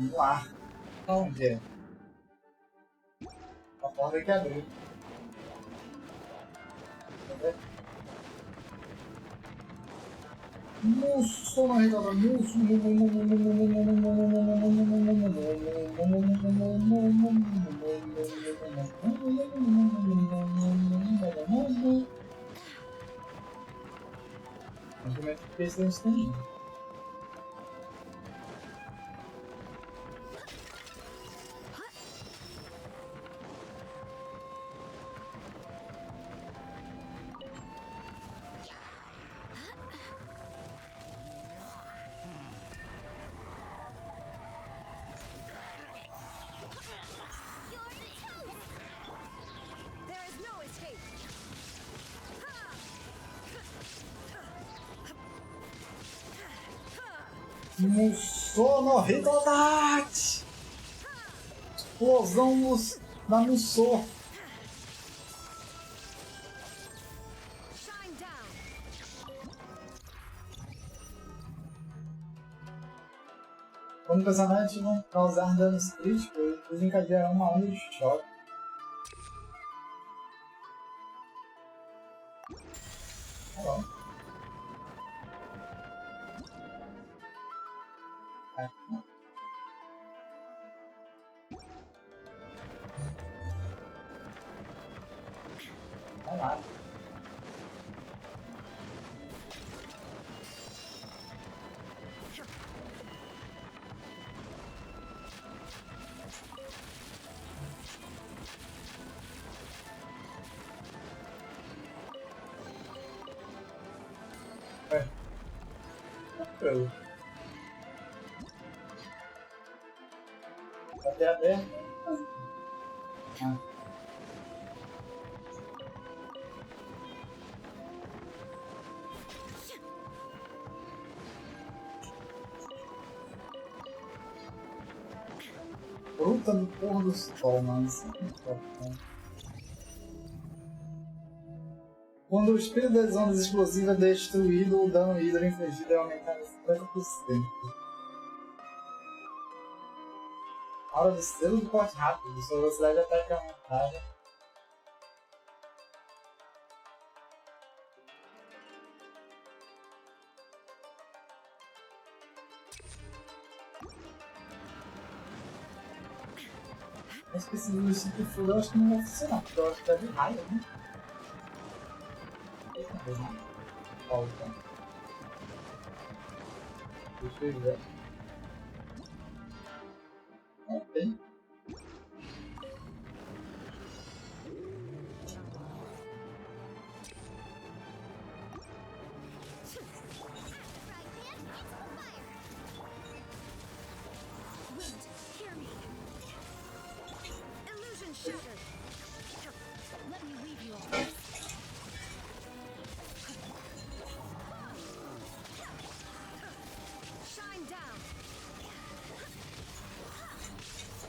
Vamos lá. Onde é? A porta que abriu. Moço, não arredondou. Mas como é que fez isso aí? Musou Ridodate! Explosão da Musou! Quando personagens vão causar danos críticos, eles desencadearão uma onda de choque. Tá bom. Vai lá. Tranquilo. Até aberto. Fruta do pôr do sol, mano. Isso é muito importante. Quando o espírito das ondas explosivas é destruído, o dano hidro infligido é aumentado em 50%. Aura do selo do corte rápido, sua velocidade de ataque é aumentada. Mas preciso do tipo de fogo, eu acho que não vai funcionar, porque eu acho que tá de raio, né? Volta. Deixa eu ver. Ok.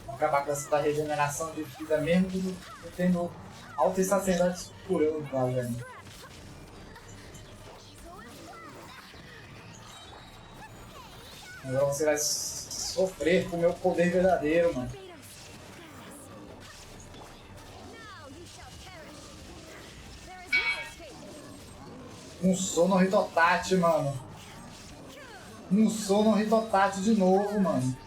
Acabar com essa regeneração de vida mesmo tendo altos sacerdotes curando lá, velho. Agora você vai sofrer com o meu poder verdadeiro, mano. Um sono Ridodate, mano. Um sono Ridodate de novo, mano.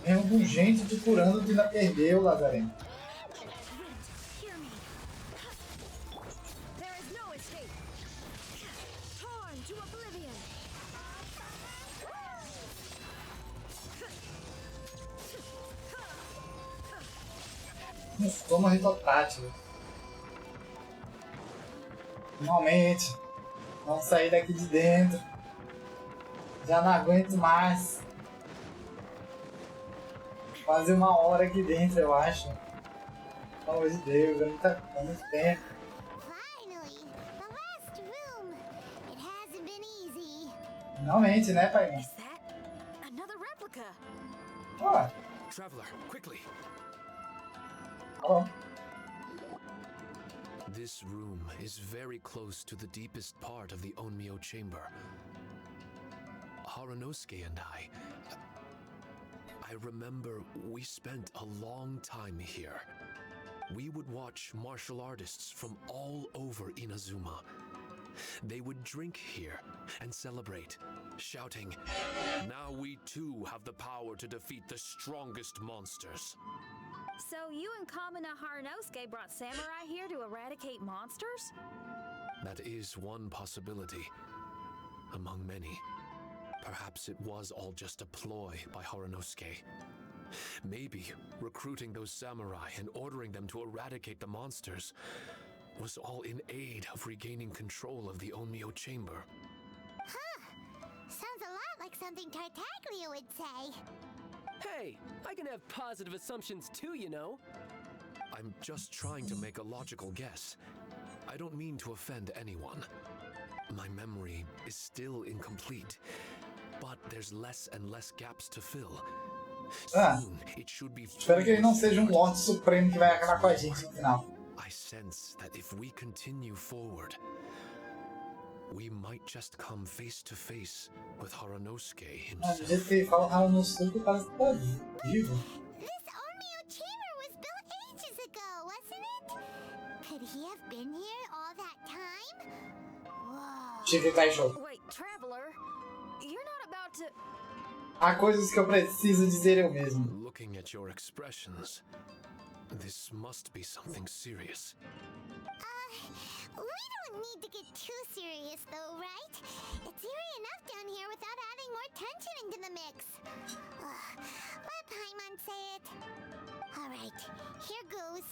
Mesmo com gente te curando, tu ainda perdeu, Labirinto. Toma Ridodate. Finalmente. Vamos sair daqui de dentro. Já não aguento mais. Quase uma hora aqui dentro, eu acho. Pelo amor de Deus, é muito tempo. Finalmente, né, pai? Ó. Traveler, quickly. Ó, This room is very close to the deepest part of the Onmyo chamber. Haranosuke and I remember we spent a long time here. We would watch martial artists from all over Inazuma. They would drink here and celebrate, shouting, "Now we too have the power to defeat the strongest monsters." So you and Kamina Haranosuke brought samurai here to eradicate monsters? That is one possibility, among many. Perhaps it was all just a ploy by Haranosuke. Maybe recruiting those samurai and ordering them to eradicate the monsters was all in aid of regaining control of the Onmyo chamber. Huh. Sounds a lot like something Tartaglia would say. Hey, I can have positive assumptions too, you know. I'm just trying to make a logical guess. I don't mean to offend anyone. My memory is still incomplete, but there's less and less gaps to fill. Soon, it should be espero que ele não seja Lorde Supremo que vai acabar com a gente no final. I sense that if we continue forward, we might just come face to face with Haranosuke Do jeito himself. que ele fala Haranosuke, parece que tá vivo. This Onmyo chamber was built ages ago, wasn't it? Could he have been here all that time? Whoa. Chique tá em show. Wait, Traveler, you're not about to... Há coisas que eu preciso dizer eu mesmo. Looking at your expressions, this must be something serious. We don't need to get too serious though, right? It's eerie enough down here without adding more tension into the mix. Let Paimon say it. Alright, here goes.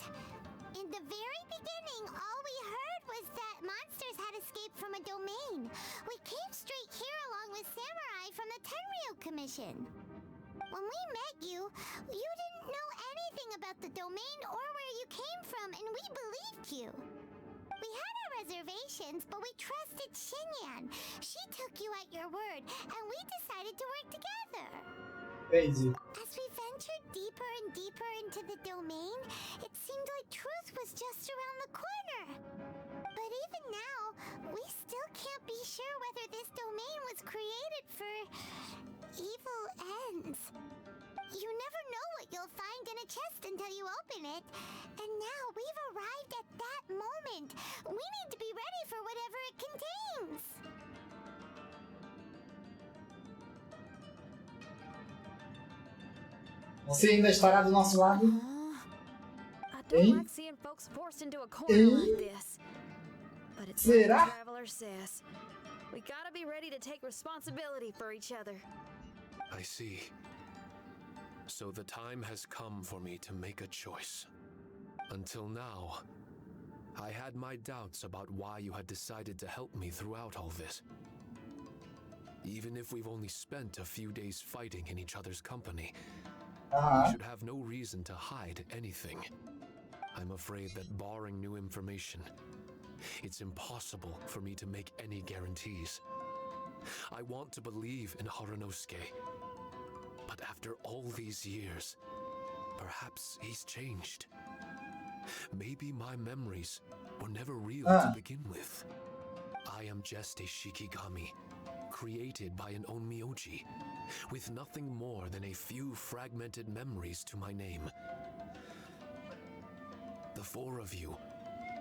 In the very beginning, all we heard was that monsters had escaped from a domain. We came straight here along with samurai from the Tenryo Commission. When we met you, you didn't know anything about the domain or where you came from, and we believed you. We had our reservations, but we trusted Shinyan. She took you at your word, and we decided to work together. Entendi. As we ventured deeper and deeper into the domain, it seemed like truth was just around the corner. But even now, we still can't be sure whether this domain was created for evil ends. You never know what you'll find in a chest until you open it. And now we've arrived at that moment. We need to be ready for whatever it contains. Você ainda estará do nosso lado? I don't like seeing folks forced into a corner like this. But it's like the Será? Traveler says. We gotta be ready to take responsibility for each other. I see. So the time has come for me to make a choice. Until now, I had my doubts about why you had decided to help me throughout all this. Even if we've only spent a few days fighting in each other's company, we should have no reason to hide anything. I'm afraid that barring new information, it's impossible for me to make any guarantees. I want to believe in Haranosuke, but after all these years, perhaps he's changed. Maybe my memories were never real to begin with. I am just a Shikigami, created by an Onmyoji, with nothing more than a few fragmented memories to my name. The four of you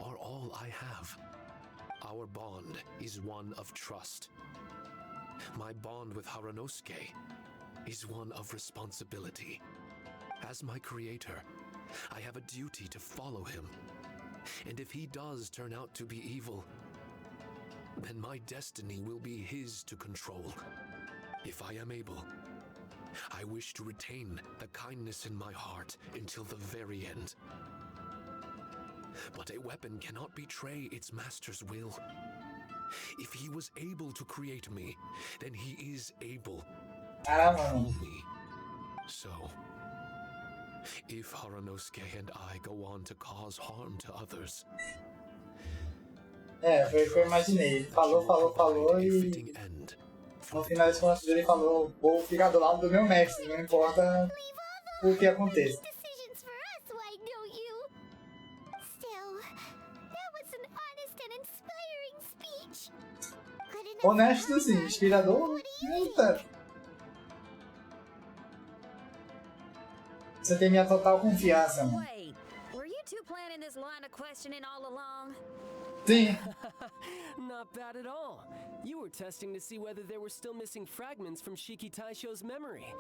are all I have. Our bond is one of trust. My bond with Haranosuke is one of responsibility. As my creator, I have a duty to follow him. And if he does turn out to be evil, then my destiny will be his to control. If I am able, I wish to retain the kindness in my heart until the very end. But a weapon cannot betray its master's will. If he was able to create me, then he is able to control me. So, if Haranosuke and I go on to cause harm to others, Foi o que eu imaginei. Ele falou e no final das contas ele falou: vou ficar do lado do meu mestre, não importa o que aconteça. Decisions for us, why don't you? Good enough Honesto for sim, Comma. inspirador. What do you Eita. Você tem minha total confiança, mano. Wait, were you two planning this line of questioning all along? Sim. Not bad at all. You were testing to see whether there were still missing fragments from Shiki Taisho's memory.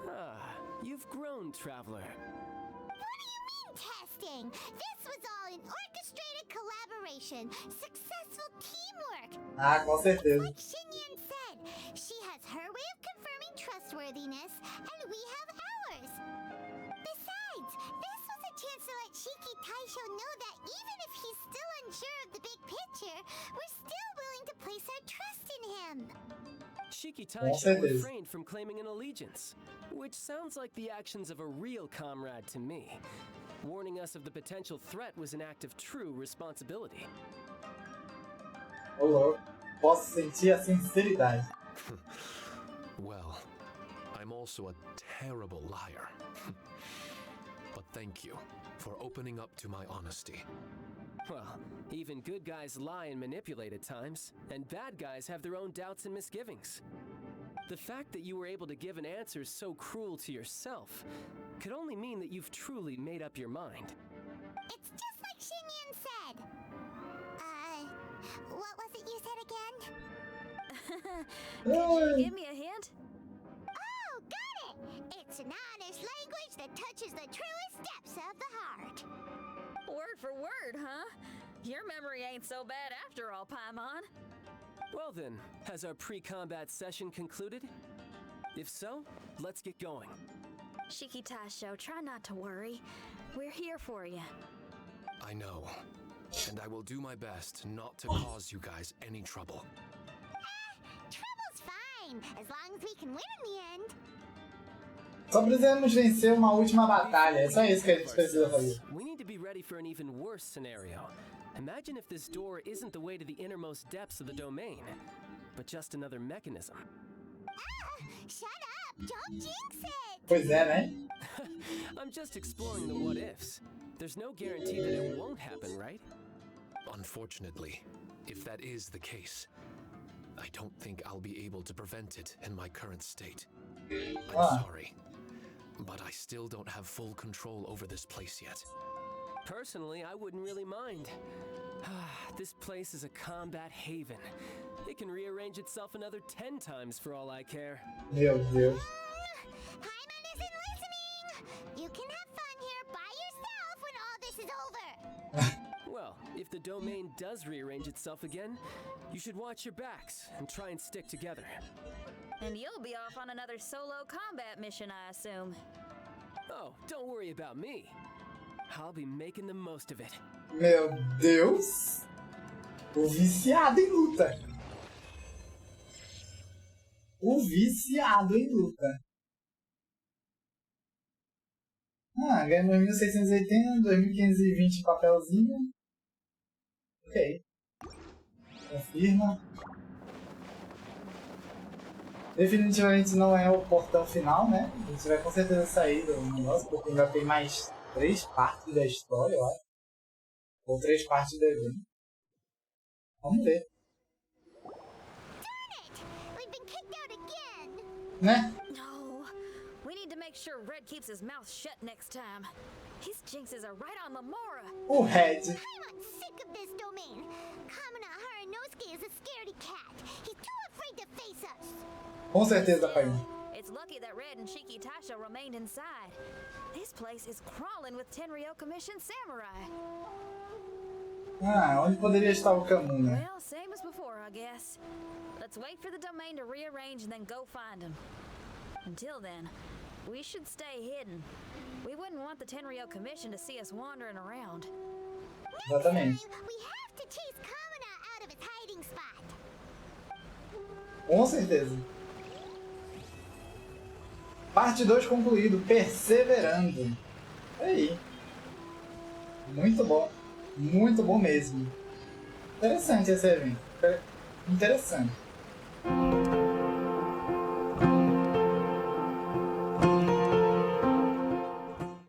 Ah, you've grown, traveler. What do you mean testing? This was all an orchestrated collaboration, successful teamwork. Ah, com certeza. Like Xinyan said, she has her way of confirming trustworthiness, and we have ours. Besides, this was a chance to let Shiki Taisho know that even if he's still unsure of the big picture, we're still willing to place our trust in him. Shiki Yes, Taisho it is. refrained from claiming an allegiance, which sounds like the actions of a real comrade to me. Warning us of the potential threat was an act of true responsibility. Ô, louco. Posso sentir a sinceridade. Well, I'm also a terrible liar. But thank you for opening up to my honesty. Well, even good guys lie and manipulate at times, and bad guys have their own doubts and misgivings. The fact that you were able to give an answer so cruel to yourself could only mean that you've truly made up your mind. It's just like Xinyan said. What was it you said again? Could you give me a hint? Oh, got it! It's an honest language that touches the truest depths of the heart. Word for word, huh? Your memory ain't so bad after all, Paimon. Well then, has our pre-combat session concluded? If so, let's get going. Shiki Taisho, try not to worry. We're here for you. I know, and I will do my best not to cause you guys any trouble. Trouble's fine, as long as we can win in the end. Só precisamos vencer uma última batalha. É só isso que a gente precisa fazer. We need to be ready for an even worse scenario. Imagine if this door isn't the way to the innermost depths of the domain, but just another mechanism. Shut up! Don't jinx it! Pois é, né? I'm just exploring the what-ifs. There's no guarantee that it won't happen, right? Unfortunately, if that is the case, I don't think I'll be able to prevent it in my current state. I'm sorry, but I still don't have full control over this place yet. Personally, I wouldn't really mind. This place is a combat haven. It can rearrange itself another 10 times for all I care. Meu Deus. Paimon isn't listening! You can have fun here by yourself when all this is over! Well, if the domain does rearrange itself again, you should watch your backs and try and stick together. And you'll be off on another solo combat mission, I assume. Oh, don't worry about me. I'll be making the most of it. Meu Deus. O viciado em luta. O viciado em luta. Ah, ganhamos 1680, 2520 papelzinho. Ok. Confirma. Definitivamente não é o portão final, né? A gente vai com certeza sair do negócio, porque ainda tem mais 3 partes da história, eu acho. Ou 3 partes do evento. Vamos ver. We've been kicked out again! Né? No, we need to make sure Red keeps his mouth shut next time. His jinxes are right on Lamora. O Red. I'm sick of this domain. Kamina Haranosuke is a scaredy cat. He's too afraid to face us. Com certeza, pai. It's lucky that Red and Shiki Taisho remained inside. This place is crawling with Tenryo Commission samurai. Ah, onde poderia estar o Camu, né? Well, same as before, I guess. Let's wait for the domain to rearrange and then go find him. Until then, we should stay hidden. We wouldn't want the Tenryo Commission to see us wandering around. Exatamente. We have to chase Kamina out of his hiding spot. Com certeza. Parte 2 concluído. Perseverando. Aí. Muito bom. Muito bom mesmo. Interessante esse evento. Interessante.